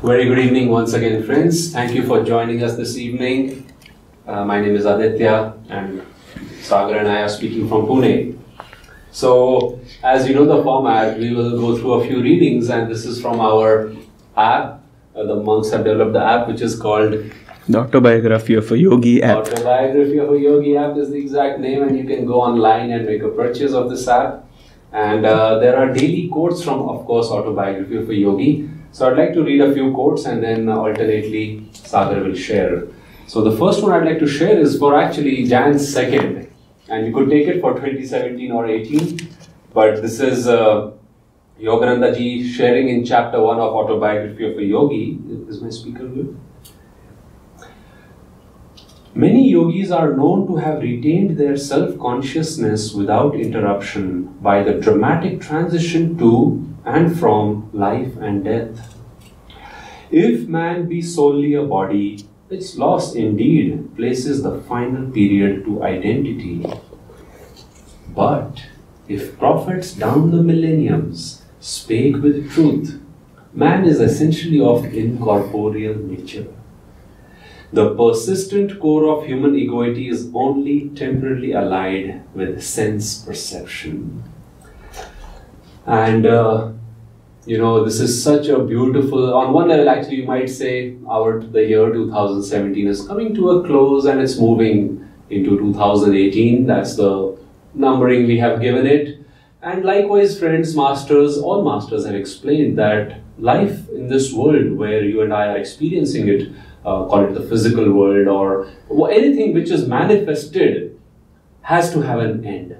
Very good evening once again, friends. Thank you for joining us this evening. My name is Aditya and Sagar and I are speaking from Pune. So, as you know the format, we will go through a few readings, and this is from our app. The monks have developed the app which is called The Autobiography of a Yogi app. Autobiography of a Yogi app is the exact name, and you can go online and make a purchase of this app. And there are daily quotes from, of course, Autobiography of a Yogi. So I'd like to read a few quotes and then alternately Sagar will share. So the first one I'd like to share is for actually Jan 2nd. And you could take it for 2017 or 18. But this is Yogananda ji sharing in chapter 1 of Autobiography of a Yogi. Is my speaker good? Many yogis are known to have retained their self-consciousness without interruption by the dramatic transition to and from life and death. If man be solely a body, its loss indeed places the final period to identity. But if prophets down the millenniums spake with truth, man is essentially of incorporeal nature. The persistent core of human egoity is only temporarily allied with sense perception. And this is such a beautiful, on one level actually you might say the year 2017 is coming to a close and it's moving into 2018. That's the numbering we have given it. And likewise, friends, masters, all masters have explained that life in this world where you and I are experiencing it, call it the physical world or anything which is manifested, has to have an end.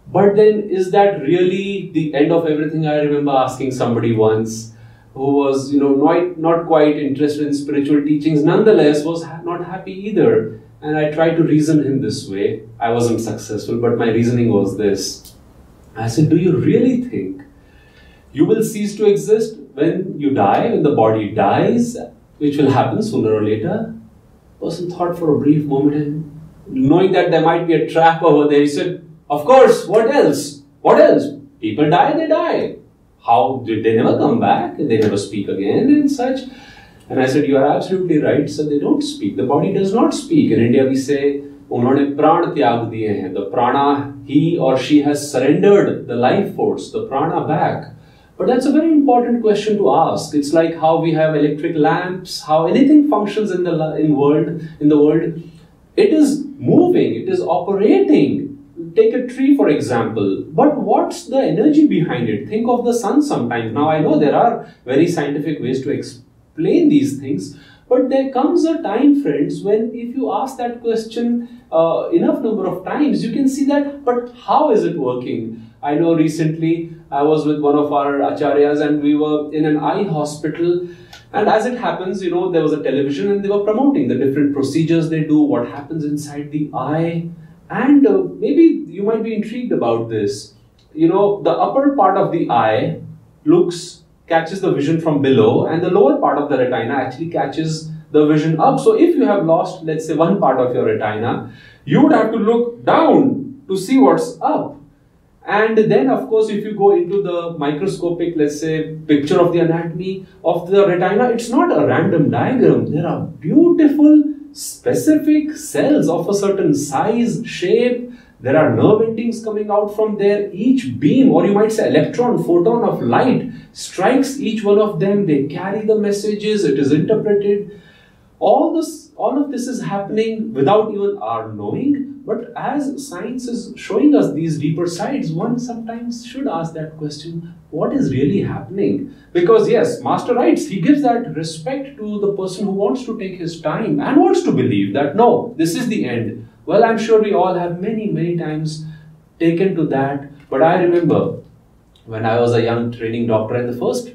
But then, is that really the end of everything? I remember asking somebody once who was, not quite interested in spiritual teachings, nonetheless was not happy either. And I tried to reason him this way. I wasn't successful, but my reasoning was this. I said, do you really think you will cease to exist when you die, when the body dies, which will happen sooner or later? The person thought for a brief moment, and knowing that there might be a trap over there, he said, of course, what else? What else? People die, they die. How did they never come back? They never speak again and such. And I said, you are absolutely right. So they don't speak. The body does not speak. In India, we say, unhone pran tyag diye hain. The prana, he or she has surrendered the life force, the prana back. But that's a very important question to ask. It's like how we have electric lamps, how anything functions in the world. It is moving, it is operating. Take a tree, for example. But what's the energy behind it? Think of the sun sometimes. Now, I know there are very scientific ways to explain these things. But there comes a time, friends, when if you ask that question enough number of times, you can see that, but how is it working? I know recently I was with one of our acharyas and we were in an eye hospital. And as it happens, there was a television and they were promoting the different procedures they do, what happens inside the eye. And maybe you might be intrigued about this. The upper part of the eye catches the vision from below, and the lower part of the retina actually catches the vision up. So if you have lost, let's say, one part of your retina, you would have to look down to see what's up. And then, of course, if you go into the microscopic, let's say, picture of the anatomy of the retina, it's not a random diagram. There are beautiful specific cells of a certain size, shape. There are nerve endings coming out from there. Each beam, or you might say electron, photon of light strikes each one of them. They carry the messages. It is interpreted. All of this is happening without even our knowing. But as science is showing us these deeper sides, one sometimes should ask that question, what is really happening? Because yes, Master writes, he gives that respect to the person who wants to take his time and wants to believe that, no, this is the end. Well, I'm sure we all have many, many times taken to that. But I remember when I was a young training doctor and the first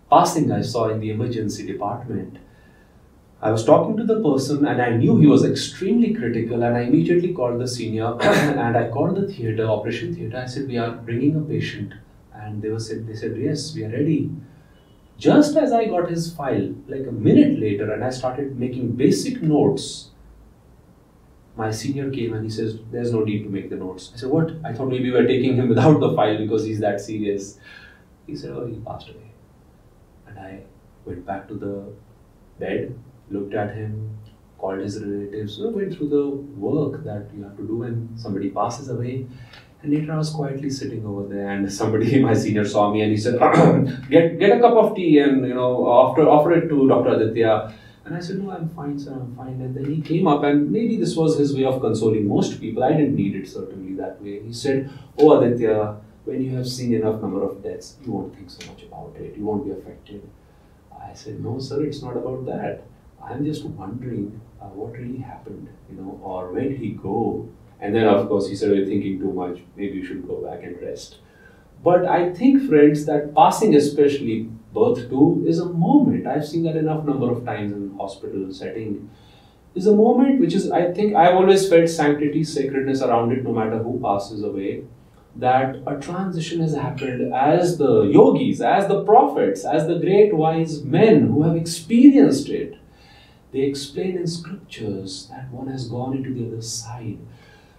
passing I saw in the emergency department, I was talking to the person and I knew he was extremely critical, and I immediately called the senior and I called the theatre, operation theatre. I said, we are bringing a patient. And they said, yes, we are ready. Just as I got his file, like a minute later, and I started making basic notes, my senior came and he says, there's no need to make the notes. I said, what? I thought maybe we were taking him without the file because he's that serious. He said, oh, he passed away. And I went back to the bed, looked at him, called his relatives, went through the work that you have to do when somebody passes away. And later I was quietly sitting over there, and somebody, my senior, saw me and he said, get a cup of tea and offer it to Dr. Aditya. And I said, no, I'm fine, sir, I'm fine. And then he came up, and maybe this was his way of consoling most people. I didn't need it certainly that way. He said, oh Aditya, when you have seen enough number of deaths, you won't think so much about it. You won't be affected. I said, no, sir, it's not about that. I'm just wondering what really happened, or where did he go? And then, of course, he said, you're thinking too much. Maybe you should go back and rest. But I think, friends, that passing, especially birth too, is a moment. I've seen that enough number of times in hospital setting. Is a moment which is, I think, I've always felt sanctity, sacredness around it, no matter who passes away. That a transition has happened as the yogis, as the prophets, as the great wise men who have experienced it. They explain in scriptures that one has gone into the other side.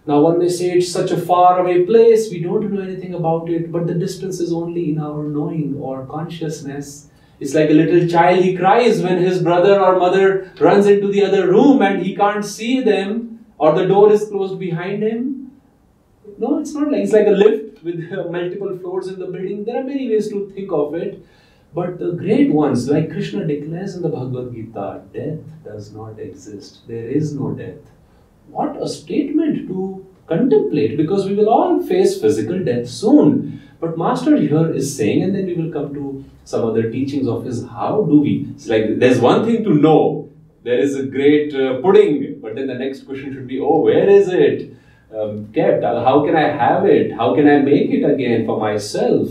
Now one may say it's such a far away place, we don't know anything about it, but the distance is only in our knowing or consciousness. It's like a little child, he cries when his brother or mother runs into the other room and he can't see them, or the door is closed behind him. No, it's not like, it's like a lift with multiple floors in the building. There are many ways to think of it. But the great ones, like Krishna declares in the Bhagavad Gita, death does not exist. There is no death. What a statement to contemplate, because we will all face physical death soon. But Master here is saying, and then we will come to some other teachings of his, how do we? It's like there's one thing to know. There is a great pudding, but then the next question should be, oh, where is it kept? How can I have it? How can I make it again for myself?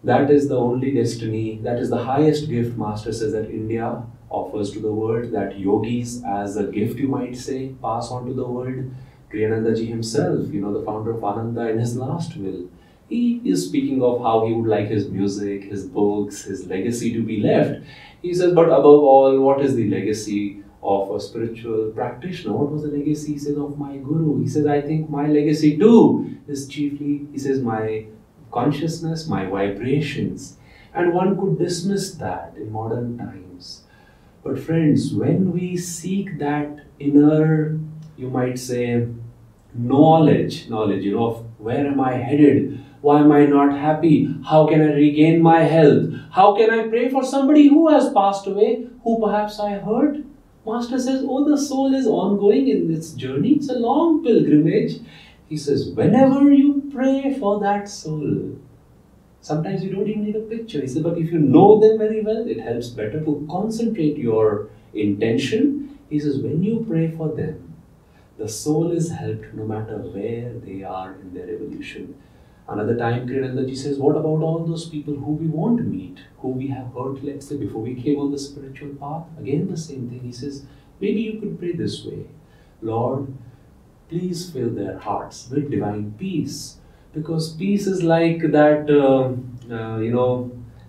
That is the only destiny, that is the highest gift, Master says, that India offers to the world, that yogis as a gift, you might say, pass on to the world. Ananda ji himself, the founder of Ananda, in his last will, he is speaking of how he would like his music, his books, his legacy to be left. He says, but above all, what is the legacy of a spiritual practitioner? What was the legacy? He says, of my guru. He says, I think my legacy too is chiefly, he says, my consciousness, my vibrations. And one could dismiss that in modern times. But friends, when we seek that inner, you might say, knowledge, of where am I headed? Why am I not happy? How can I regain my health? How can I pray for somebody who has passed away, who perhaps I hurt? Master says, oh, the soul is ongoing in its journey. It's a long pilgrimage. He says, whenever you pray for that soul, sometimes you don't even need a picture. He says, but if you know them very well, it helps better to concentrate your intention. He says, when you pray for them, the soul is helped no matter where they are in their evolution. Another time, Kriyanandaji says, what about all those people who we won't meet, who we have hurt, let's say, before we came on the spiritual path? Again, the same thing. He says, maybe you could pray this way. Lord, please fill their hearts with divine peace. Because peace is like that,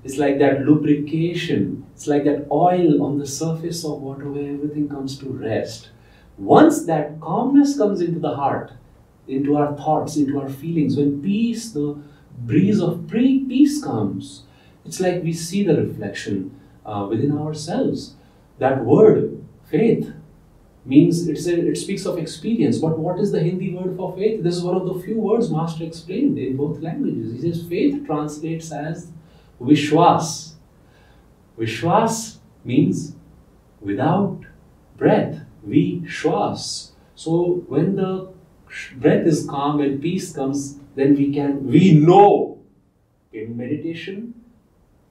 it's like that lubrication. It's like that oil on the surface of water where everything comes to rest. Once that calmness comes into the heart, into our thoughts, into our feelings, when peace, the breeze of peace comes, it's like we see the reflection within ourselves. That word, faith, means it speaks of experience. But what is the Hindi word for faith? This is one of the few words Master explained in both languages. He says faith translates as Vishwas. Vishwas means without breath. Vishwas. So when the breath is calm and peace comes, then we know in meditation.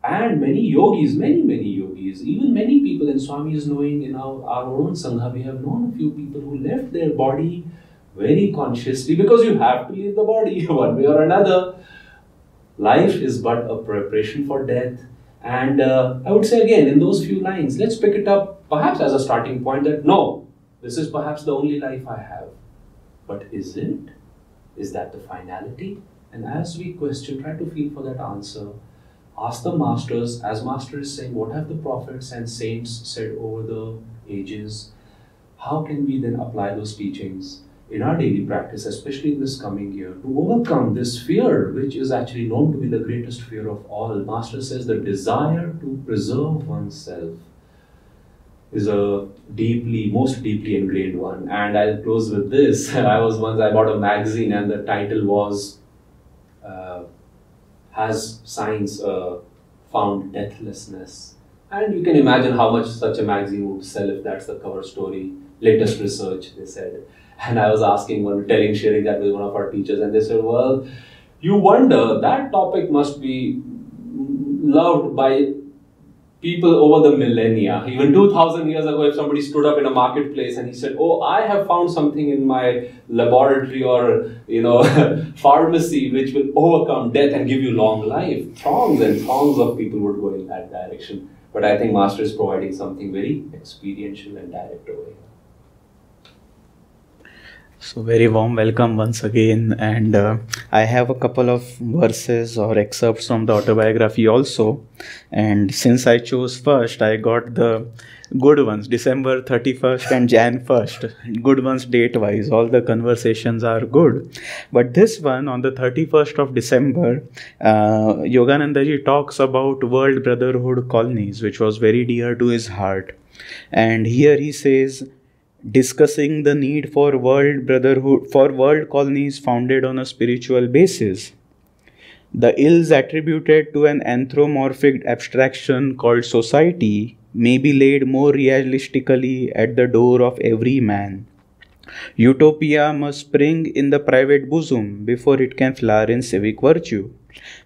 And many yogis, many yogis, even many people in Swami's knowing, in our own Sangha, we have known a few people who left their body very consciously, because you have to leave the body one way or another. Life is but a preparation for death. And I would say again, in those few lines, let's pick it up perhaps as a starting point that no, this is perhaps the only life I have. But is it? Is that the finality? And as we question, try to feel for that answer. Ask the masters, as Master is saying, what have the prophets and saints said over the ages? How can we then apply those teachings in our daily practice, especially in this coming year, to overcome this fear, which is actually known to be the greatest fear of all. Master says the desire to preserve oneself is a most deeply ingrained one. And I'll close with this. I bought a magazine, and the title was, Has Science Found Deathlessness? And you can imagine how much such a magazine would sell if that's the cover story. Latest research, they said. And I was sharing that with one of our teachers, and they said, well, you wonder, that topic must be loved by people over the millennia. Even 2000 years ago, if somebody stood up in a marketplace and he said, oh, I have found something in my laboratory or, pharmacy which will overcome death and give you long life, throngs and throngs of people would go in that direction. But I think Master is providing something very experiential and direct over here. So very warm welcome once again, and I have a couple of verses or excerpts from the autobiography also, and since I chose first, I got the good ones, December 31st and Jan 1st, good ones date wise, all the conversations are good, but this one on the 31st of December, Yoganandaji talks about World Brotherhood colonies, which was very dear to his heart, and here he says, discussing the need for world colonies founded on a spiritual basis. The ills attributed to an anthropomorphic abstraction called society may be laid more realistically at the door of every man. Utopia must spring in the private bosom before it can flower in civic virtue.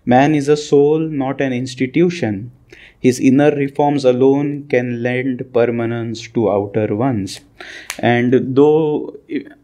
Man is a soul, not an institution. His inner reforms alone can lend permanence to outer ones. And though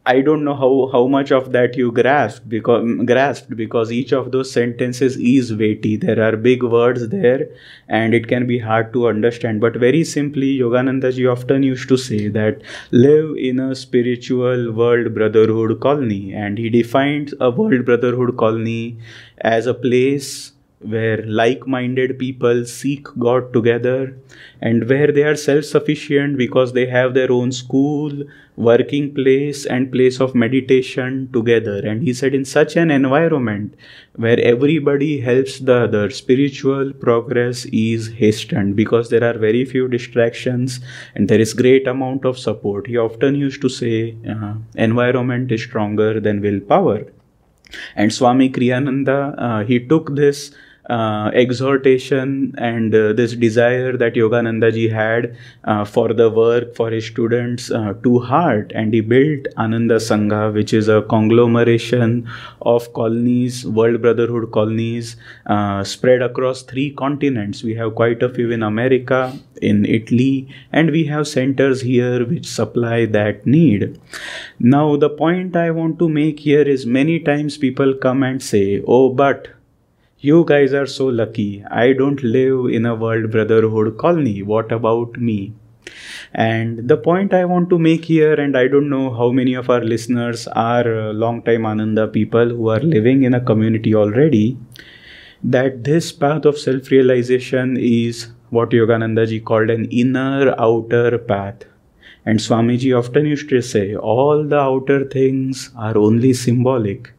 I don't know how much of that you grasped because each of those sentences is weighty. There are big words there and it can be hard to understand. But very simply, Yoganandaji often used to say that live in a spiritual world brotherhood colony. And he defined a world brotherhood colony as a place where like-minded people seek God together and where they are self-sufficient because they have their own school, working place and place of meditation together. And he said in such an environment where everybody helps the other, spiritual progress is hastened because there are very few distractions and there is great amount of support. He often used to say environment is stronger than willpower. And Swami Kriyananda, he took this exhortation and this desire that Yoganandaji had for the work, for his students to heart, and he built Ananda Sangha, which is a conglomeration of colonies, world brotherhood colonies spread across 3 continents. We have quite a few in America, in Italy, and we have centers here which supply that need. Now the point I want to make here is many times people come and say, oh, but you guys are so lucky. I don't live in a world brotherhood colony. What about me? And the point I want to make here, and I don't know how many of our listeners are long-time Ananda people who are living in a community already, that this path of self-realization is what Yoganandaji called an inner-outer path. And Swamiji often used to say, all the outer things are only symbolic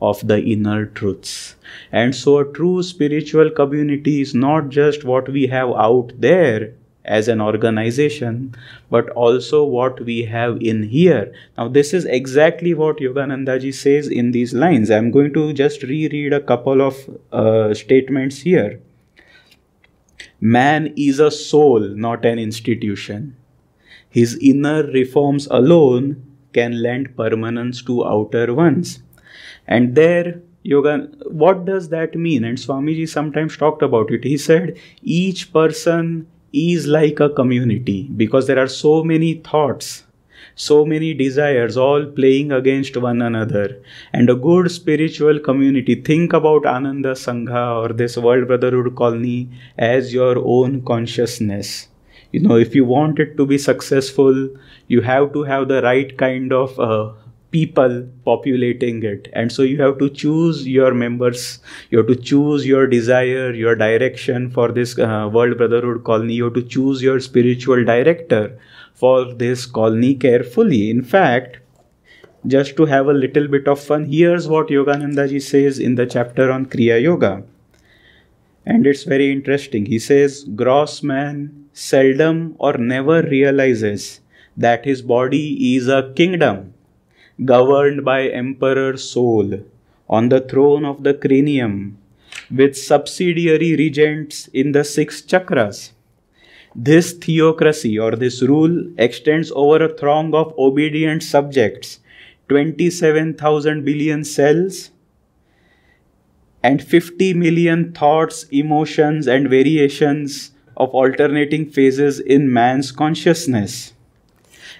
of the inner truths. And so a true spiritual community is not just what we have out there as an organization, but also what we have in here. Now this is exactly what Yoganandaji says in these lines. I'm going to just reread a couple of statements here. Man is a soul, not an institution. His inner reforms alone can lend permanence to outer ones. And there, what does that mean? And Swamiji sometimes talked about it. He said, each person is like a community because there are so many thoughts, so many desires all playing against one another. And a good spiritual community, think about Ananda Sangha or this World Brotherhood Colony as your own consciousness. You know, if you want it to be successful, you have to have the right kind of people populating it. And so you have to choose your members, you have to choose your desire, your direction for this World Brotherhood Colony. You have to choose your spiritual director for this colony carefully. In fact, Just to have a little bit of fun, here's what Yogananda ji says in the chapter on Kriya Yoga. And it's very interesting. He says, gross man seldom or never realizes that his body is a kingdom governed by emperor soul on the throne of the cranium with subsidiary regents in the six chakras. This theocracy or this rule extends over a throng of obedient subjects, 27,000 billion cells, and 50 million thoughts, emotions, and variations of alternating phases in man's consciousness.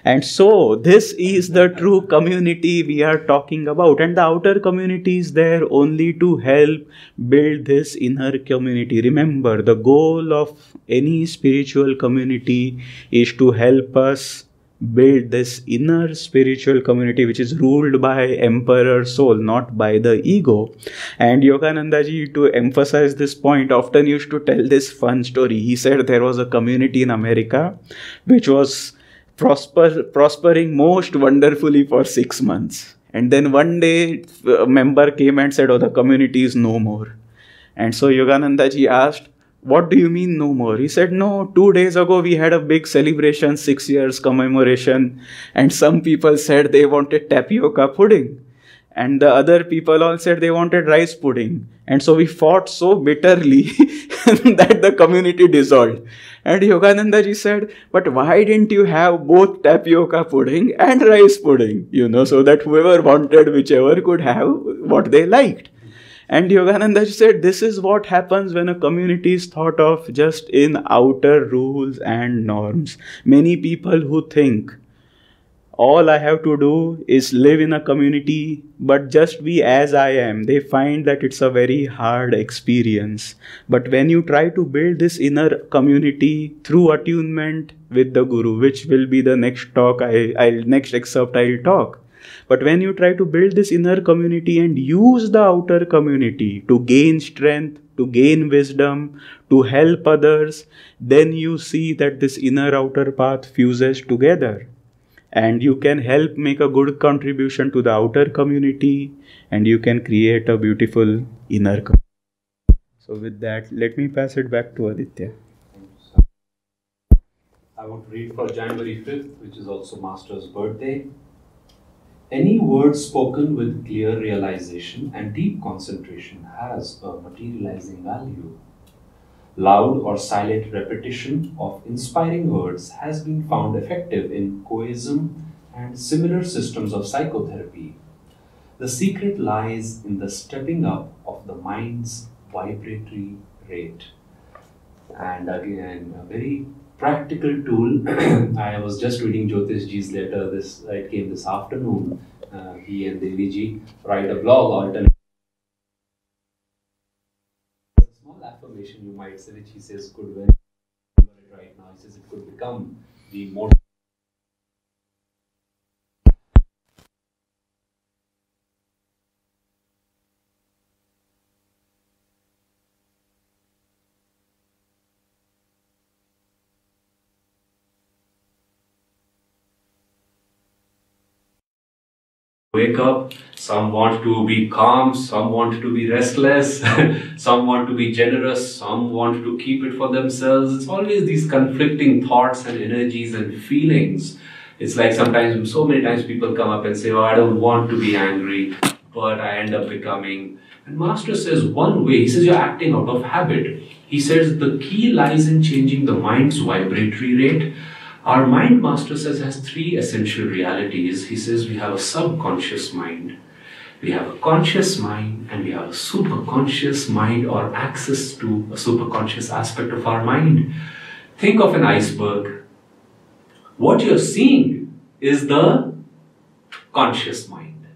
And so, this is the true community we are talking about. And the outer community is there only to help build this inner community. Remember, the goal of any spiritual community is to help us build this inner spiritual community which is ruled by emperor soul, not by the ego. And Yogananda ji, to emphasize this point, often used to tell this fun story. He said there was a community in America which was prospering most wonderfully for 6 months. And then one day a member came and said, oh, the community is no more. And so Yogananda ji asked, what do you mean no more? He said, no, 2 days ago we had a big celebration, 6 years commemoration. And some people said they wanted tapioca pudding. And the other people all said they wanted rice pudding. And so we fought so bitterly that the community dissolved. And Yogananda ji said, but why didn't you have both tapioca pudding and rice pudding? So that whoever wanted whichever could have what they liked. And Yogananda ji said, this is what happens when a community is thought of just in outer rules and norms. Many people who think, all I have to do is live in a community, but just be as I am, they find that it's a very hard experience. But when you try to build this inner community through attunement with the Guru, which will be the next talk, next excerpt I'll talk. But when you try to build this inner community and use the outer community to gain strength, to gain wisdom, to help others, then you see that this inner outer path fuses together. And you can help make a good contribution to the outer community, and you can create a beautiful inner community. So with that, let me pass it back to Aditya. I want to read for January 5th, which is also Master's birthday. Any word spoken with clear realization and deep concentration has a materializing value. Loud or silent repetition of inspiring words has been found effective in Coism and similar systems of psychotherapy. The secret lies in the stepping up of the mind's vibratory rate. And again, a very practical tool. I was just reading Jyotish ji's letter. It came this afternoon. He and Devi ji write a blog alternate. Affirmation, you might say, which he says could remember it right now. He says it could become the more. Wake up, some want to be calm, some want to be restless, some want to be generous, some want to keep it for themselves. It's always these conflicting thoughts and energies and feelings. It's like sometimes, so many times people come up and say, oh, I don't want to be angry, but I end up becoming. And Master says one way, he says you're acting out of habit. He says the key lies in changing the mind's vibratory rate. Our mind, Master says, has 3 essential realities. He says we have a subconscious mind, we have a conscious mind, and we have a superconscious mind, or access to a superconscious aspect of our mind. Think of an iceberg. What you're seeing is the conscious mind.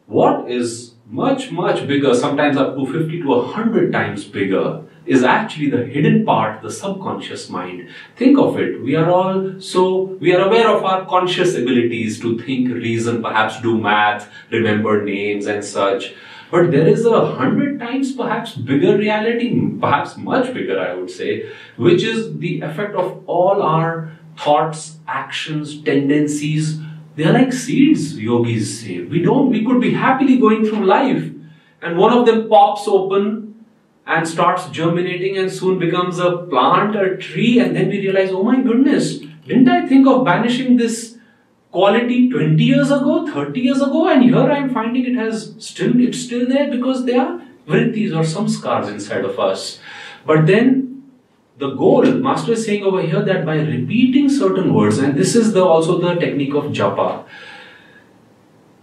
What is much, much bigger, sometimes up to 50 to 100 times bigger, is actually the hidden part, the subconscious mind. Think of it. We are aware of our conscious abilities to think, reason, perhaps do math, remember names and such. But there is 100 times perhaps bigger reality, perhaps much bigger, I would say, which is the effect of all our thoughts, actions, tendencies, They are like seeds, yogis say. We could be happily going through life, and one of them pops open and starts germinating and soon becomes a plant, a tree, and then we realize, oh my goodness, didn't I think of banishing this quality 20 years ago, 30 years ago, and here I am finding it's still there because there are vrittis or samskars inside of us. But then the goal, Master is saying over here that by repeating certain words, and this is also the technique of japa,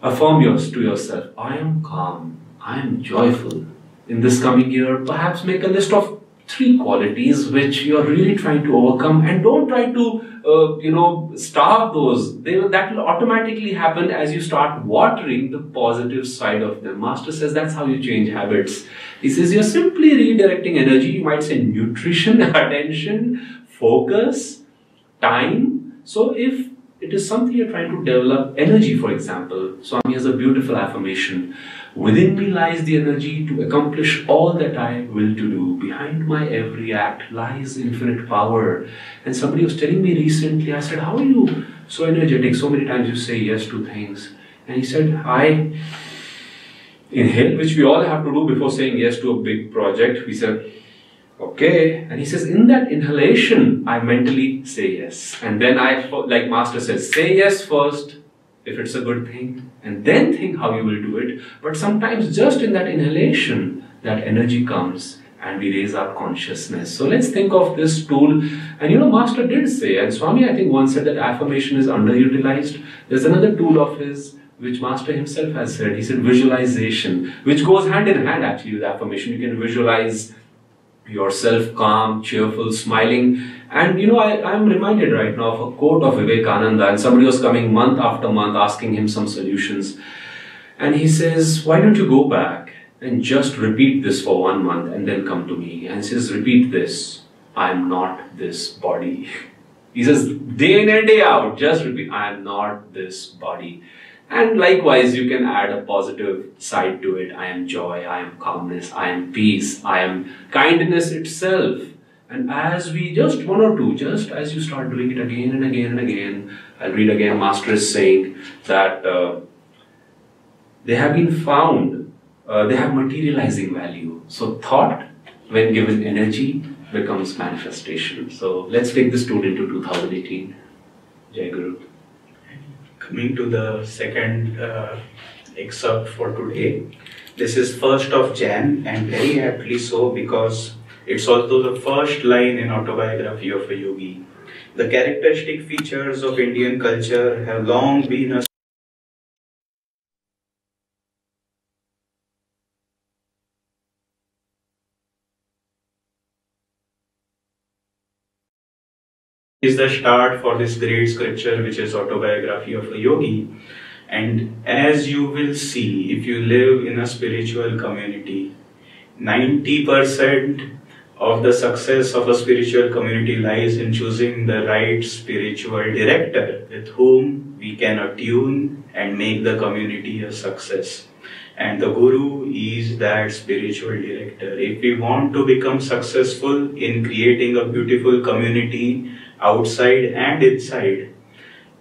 affirm to yourself, I am calm, I am joyful. In this coming year, perhaps make a list of 3 qualities which you are really trying to overcome, and don't try to starve those. That will automatically happen as you start watering the positive side of them. Master says that's how you change habits. He says you're simply redirecting energy. You might say nutrition, attention, focus, time. So if it is something you're trying to develop, energy for example, Swami has a beautiful affirmation. Within me lies the energy to accomplish all that I will to do. Behind my every act lies infinite power. And somebody was telling me recently, I said, how are you so energetic? So many times you say yes to things. And he said, I inhale, which we all have to do before saying yes to a big project. We said, okay. And he says, in that inhalation, I mentally say yes. And then like Master says, say yes first, if it's a good thing, and then think how you will do it. But sometimes just in that inhalation, that energy comes and we raise our consciousness. So let's think of this tool. And Master did say, and Swami I think once said that affirmation is underutilized. There's another tool of his which Master himself has said. He said visualization, which goes hand in hand actually with affirmation. You can visualize yourself calm, cheerful, smiling. And I'm reminded right now of a quote of Vivekananda, and somebody was coming month after month asking him some solutions. And he says, why don't you go back and just repeat this for 1 month and then come to me? And he says, repeat this, I am not this body. He says, day in and day out, just repeat, I am not this body. And likewise, you can add a positive side to it. I am joy, I am calmness, I am peace, I am kindness itself. And as we just 1 or 2, just as you start doing it again and again and again, I'll read again, Master is saying that they have been found, they have materializing value. So thought, when given energy, becomes manifestation. So let's take this tool into 2018. Jai Guru. Coming to the second excerpt for today, this is 1st of Jan, and very aptly so because it's also the first line in Autobiography of a Yogi. The characteristic features of Indian culture have long been a is the start for this great scripture which is Autobiography of a Yogi. And as you will see, if you live in a spiritual community, 90% of the success of a spiritual community lies in choosing the right spiritual director with whom we can attune and make the community a success. And the Guru is that spiritual director. If we want to become successful in creating a beautiful community outside and inside,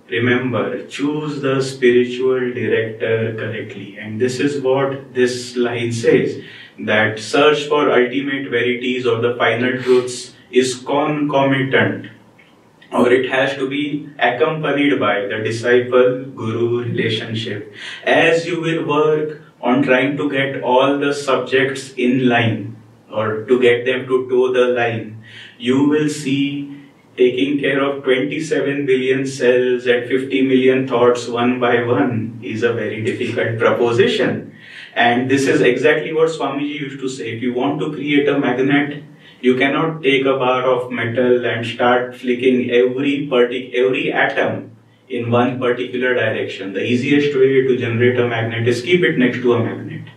remember, choose the spiritual director correctly. And this is what this line says, that search for ultimate verities or the final truths is concomitant, or it has to be accompanied by the disciple-guru relationship. As you will work on trying to get all the subjects in line, or to get them to toe the line, you will see taking care of 27 billion cells and 50 million thoughts one by one is a very difficult proposition. And this is exactly what Swamiji used to say. If you want to create a magnet, you cannot take a bar of metal and start flicking every atom in one particular direction. The easiest way to generate a magnet is keep it next to a magnet.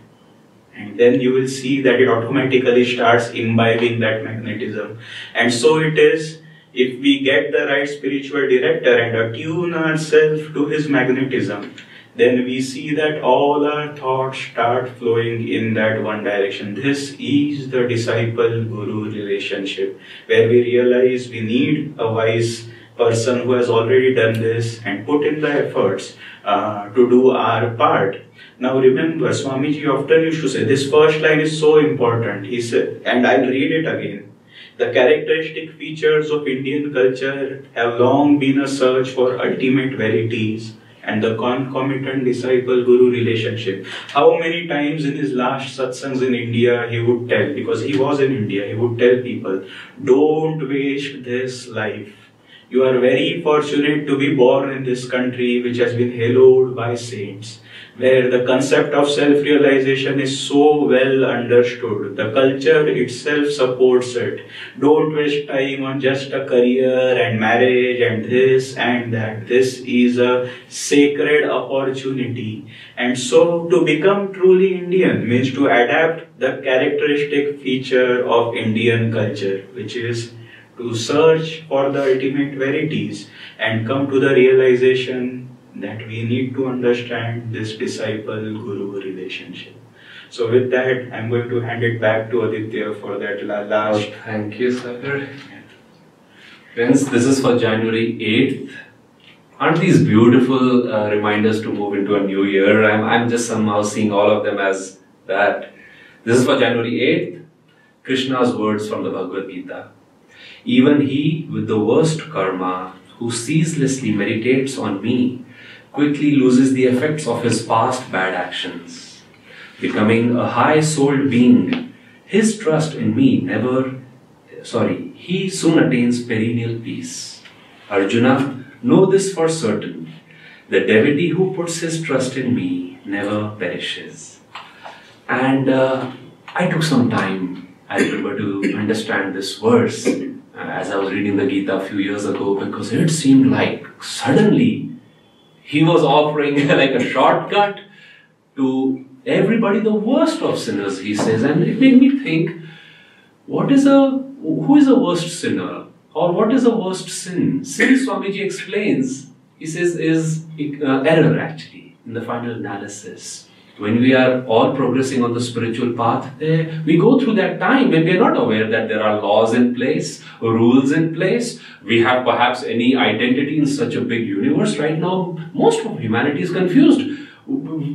And then you will see that it automatically starts imbibing that magnetism. And so it is, if we get the right spiritual director and attune ourselves to his magnetism, then we see that all our thoughts start flowing in that one direction. This is the disciple-guru relationship, where we realize we need a wise person who has already done this and put in the efforts to do our part. Now remember, Swamiji often used to say, this first line is so important. He said, and I'll read it again. The characteristic features of Indian culture have long been a search for ultimate verities and the concomitant disciple-guru relationship. How many times in his last satsangs in India he would tell, because he was in India, he would tell people, don't waste this life. You are very fortunate to be born in this country which has been hallowed by saints, where the concept of self-realization is so well understood. The culture itself supports it. Don't waste time on just a career and marriage and this and that. This is a sacred opportunity. And so to become truly Indian means to adapt the characteristic feature of Indian culture, which is to search for the ultimate verities and come to the realization that we need to understand this disciple-guru relationship. So with that, I'm going to hand it back to Aditya for that last. Thank you, Sagar. Friends, this is for January 8th. Aren't these beautiful reminders to move into a new year? I'm just somehow seeing all of them as that. This is for January 8th. Krishna's words from the Bhagavad Gita. Even he with the worst karma who ceaselessly meditates on me quickly loses the effects of his past bad actions. Becoming a high-souled being, his trust in me he soon attains perennial peace. Arjuna, know this for certain. The devotee who puts his trust in me never perishes. And I took some time, I remember, to understand this verse as I was reading the Gita a few years ago, because it seemed like suddenly he was offering like a shortcut to everybody, the worst of sinners, he says. And it made me think, who is a worst sinner? Or what is a worst sin? Sin, Swamiji explains, he says, is error actually, in the final analysis. When we are all progressing on the spiritual path, we go through that time when we are not aware that there are laws in place, rules in place. We have perhaps any identity in such a big universe. Right now, most of humanity is confused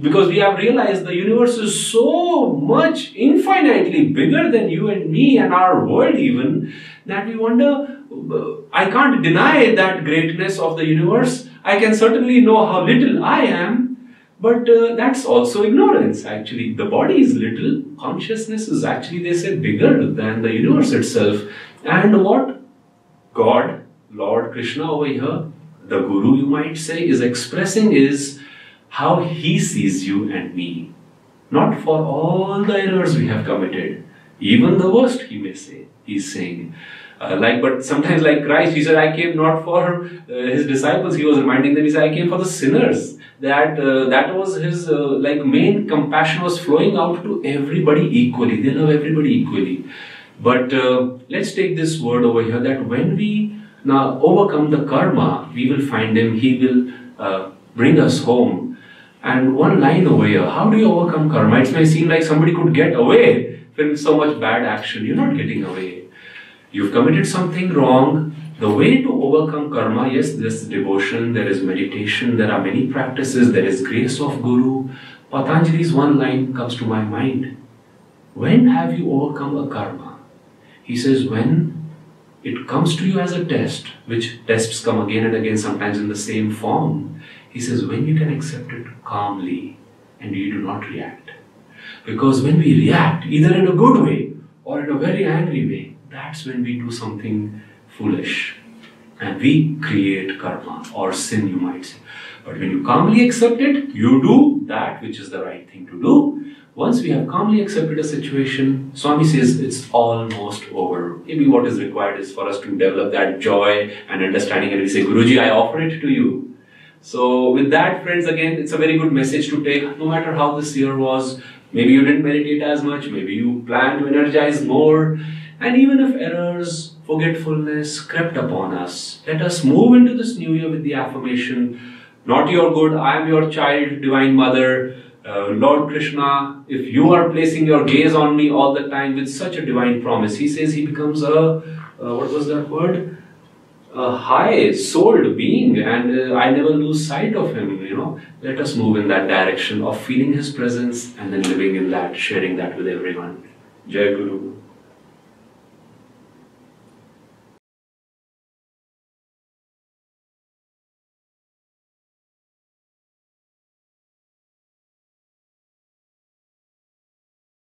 because we have realized the universe is so much infinitely bigger than you and me and our world even, that we wonder, I can't deny that greatness of the universe. I can certainly know how little I am. But that's also ignorance, actually. The body is little. Consciousness is actually, they say, bigger than the universe itself. And what God, Lord Krishna over here, the Guru you might say, is expressing is how he sees you and me. Not for all the errors we have committed. Even the worst, he may say. He's saying. But sometimes like Christ, he said, I came not for his disciples. He was reminding them, he said, I came for the sinners. That was his main compassion was flowing out to everybody equally. They love everybody equally. But let's take this word over here, that when we now overcome the karma, we will find him. He will bring us home. And one line over here, how do you overcome karma? It may seem like somebody could get away from so much bad action. You're not getting away. You've committed something wrong. The way to overcome karma, yes, there's devotion, there is meditation, there are many practices, there is grace of Guru. Patanjali's one line comes to my mind. When have you overcome a karma? He says, when it comes to you as a test, which tests come again and again, sometimes in the same form. He says, when you can accept it calmly and you do not react. Because when we react, either in a good way or in a very angry way, that's when we do something foolish. And we create karma or sin, you might say. But when you calmly accept it, you do that which is the right thing to do. Once we have calmly accepted a situation, Swami says it's almost over. Maybe what is required is for us to develop that joy and understanding, and we say, Guruji, I offer it to you. So with that, friends, again, it's a very good message to take. No matter how this year was, maybe you didn't meditate as much, maybe you plan to energize more. And even if errors, forgetfulness crept upon us, let us move into this new year with the affirmation, not your good, I am your child, Divine Mother, Lord Krishna, if you are placing your gaze on me all the time with such a divine promise, he says he becomes a, what was that word? a high souled being, and I never lose sight of him. Let us move in that direction of feeling his presence and then living in that, sharing that with everyone. Jai Guru.